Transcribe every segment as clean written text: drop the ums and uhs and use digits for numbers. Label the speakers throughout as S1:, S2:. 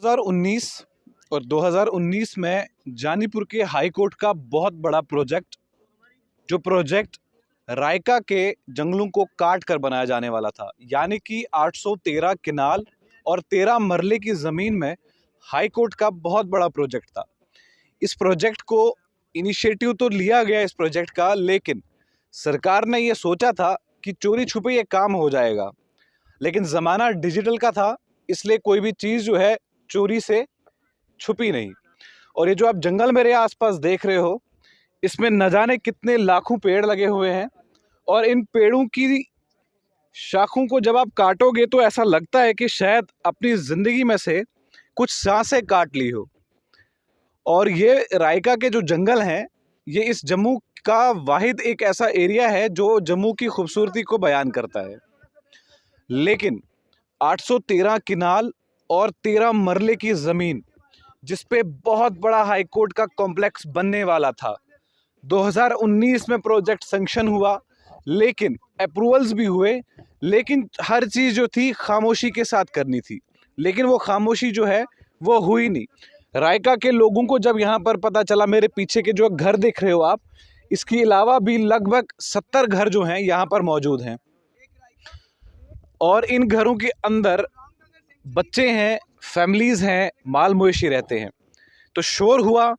S1: 2019 और 2019 में जानीपुर के हाई कोर्ट का बहुत बड़ा प्रोजेक्ट रायका के जंगलों को काट कर बनाया जाने वाला था। यानी कि 813 किनाल और 13 मरले की ज़मीन में हाई कोर्ट का बहुत बड़ा प्रोजेक्ट था। इस प्रोजेक्ट को इनिशिएटिव तो लिया गया इस प्रोजेक्ट का, लेकिन सरकार ने ये सोचा था कि चोरी छुपे ये काम हो जाएगा, लेकिन ज़माना डिजिटल का था, इसलिए कोई भी चीज़ जो है चोरी से छुपी नहीं। और ये जो आप जंगल मेरे आसपास देख रहे हो, इसमें न जाने कितने लाखों पेड़ लगे हुए हैं, और इन पेड़ों की शाखों को जब आप काटोगे तो ऐसा लगता है कि शायद अपनी ज़िंदगी में से कुछ सांसें काट ली हो। और ये रायका के जो जंगल हैं, ये इस जम्मू का वाहिद एक ऐसा एरिया है जो जम्मू की खूबसूरती को बयान करता है। लेकिन 813 किनाल और 13 मरले की ज़मीन, जिस पे बहुत बड़ा हाई कोर्ट का कॉम्प्लेक्स बनने वाला था, 2019 में प्रोजेक्ट सैंक्शन हुआ, लेकिन अप्रूवल्स भी हुए, लेकिन हर चीज़ जो थी खामोशी के साथ करनी थी। लेकिन वो खामोशी जो है वो हुई नहीं। रायका के लोगों को जब यहाँ पर पता चला, मेरे पीछे के जो घर देख रहे हो आप, इसके अलावा भी लगभग 70 घर जो हैं यहाँ पर मौजूद हैं, और इन घरों के अंदर बच्चे हैं, फैमिलीज़ हैं, माल मवेशी रहते हैं। तो शोर हुआ,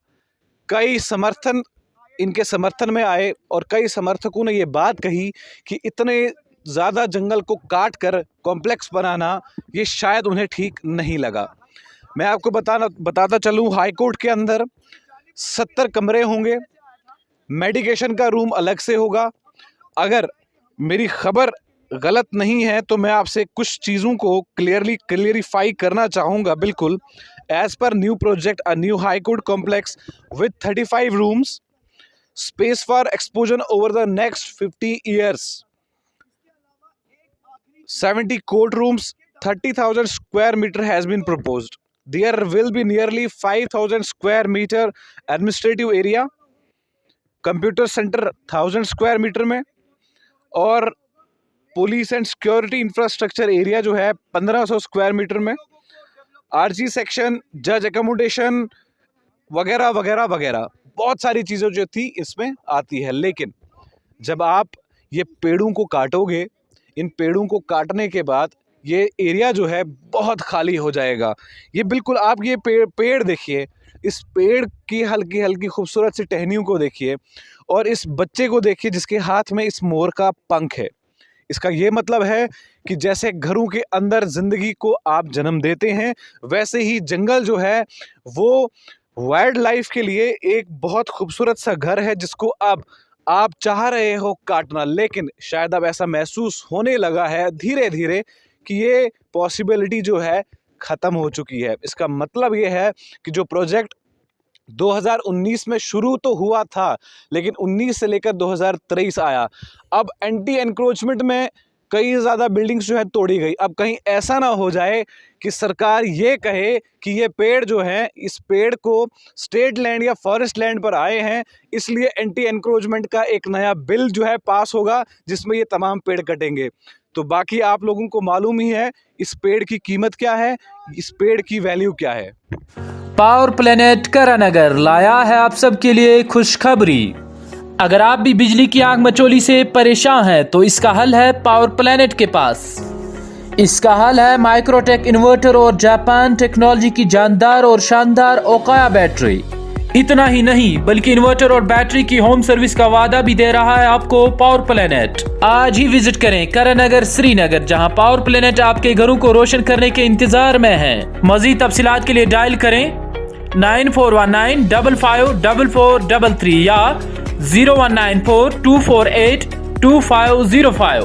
S1: कई समर्थन इनके समर्थन में आए, और कई समर्थकों ने ये बात कही कि इतने ज़्यादा जंगल को काट कर कॉम्प्लेक्स बनाना ये शायद उन्हें ठीक नहीं लगा। मैं आपको बताता चलूँ, हाई कोर्ट के अंदर 70 कमरे होंगे, मेडिकेशन का रूम अलग से होगा। अगर मेरी खबर गलत नहीं है तो मैं आपसे कुछ चीज़ों को क्लियरिफाई करना चाहूँगा। बिल्कुल, as per new project, a new high court complex with 35 rooms, space for expansion over the next 50 years, 70 courtrooms, 30,000 square meter has been proposed. There will be nearly 5,000 square meter administrative area, computer center 1000 square meter में, और police and security infrastructure area जो है 1500 square metre में, RG section, जज accommodation वगैरह वगैरह वगैरह, बहुत सारी चीज़ें जो थी इसमें आती है। लेकिन जब आप ये पेड़ों को काटोगे, इन पेड़ों को काटने के बाद ये एरिया जो है बहुत खाली हो जाएगा। ये बिल्कुल, आप ये पेड़ देखिए, इस पेड़ की हल्की हल्की खूबसूरत सी टहनियों को देखिए, और इस बच्चे को देखिए जिसके हाथ में इस मोर का पंख है। इसका ये मतलब है कि जैसे घरों के अंदर ज़िंदगी को आप जन्म देते हैं, वैसे ही जंगल जो है वो वाइल्ड लाइफ के लिए एक बहुत खूबसूरत सा घर है, जिसको अब आप चाह रहे हो काटना। लेकिन शायद अब ऐसा महसूस होने लगा है धीरे धीरे कि ये पॉसिबिलिटी जो है ख़त्म हो चुकी है। इसका मतलब ये है कि जो प्रोजेक्ट 2019 में शुरू तो हुआ था, लेकिन 19 से लेकर 2023 आया, अब एंटी एनक्रोचमेंट में कई ज़्यादा बिल्डिंग्स जो है तोड़ी गई। अब कहीं ऐसा ना हो जाए कि सरकार ये कहे कि ये पेड़ जो हैं, इस पेड़ को स्टेट लैंड या फॉरेस्ट लैंड पर आए हैं, इसलिए एंटी एनक्रोचमेंट का एक नया बिल जो है पास होगा, जिसमें ये तमाम पेड़ कटेंगे। तो बाकी आप लोगों को मालूम ही है इस पेड़ की कीमत क्या है, इस पेड़ की वैल्यू क्या है।
S2: पावर प्लेनेट करानगर लाया है आप सबके लिए खुशखबरी। अगर आप भी बिजली की आग मचोली से परेशान हैं तो इसका हल है पावर प्लेनेट के पास। इसका हल है माइक्रोटेक इन्वर्टर और जापान टेक्नोलॉजी की जानदार और शानदार ओकाया बैटरी। इतना ही नहीं, बल्कि इन्वर्टर और बैटरी की होम सर्विस का वादा भी दे रहा है आपको पावर प्लेनेट। आज ही विजिट करें करानगर श्रीनगर, जहां पावर प्लेनेट आपके घरों को रोशन करने के इंतजार में है। मजीद तफसीलात के लिए डायल करें 9419554433 या 019424825005।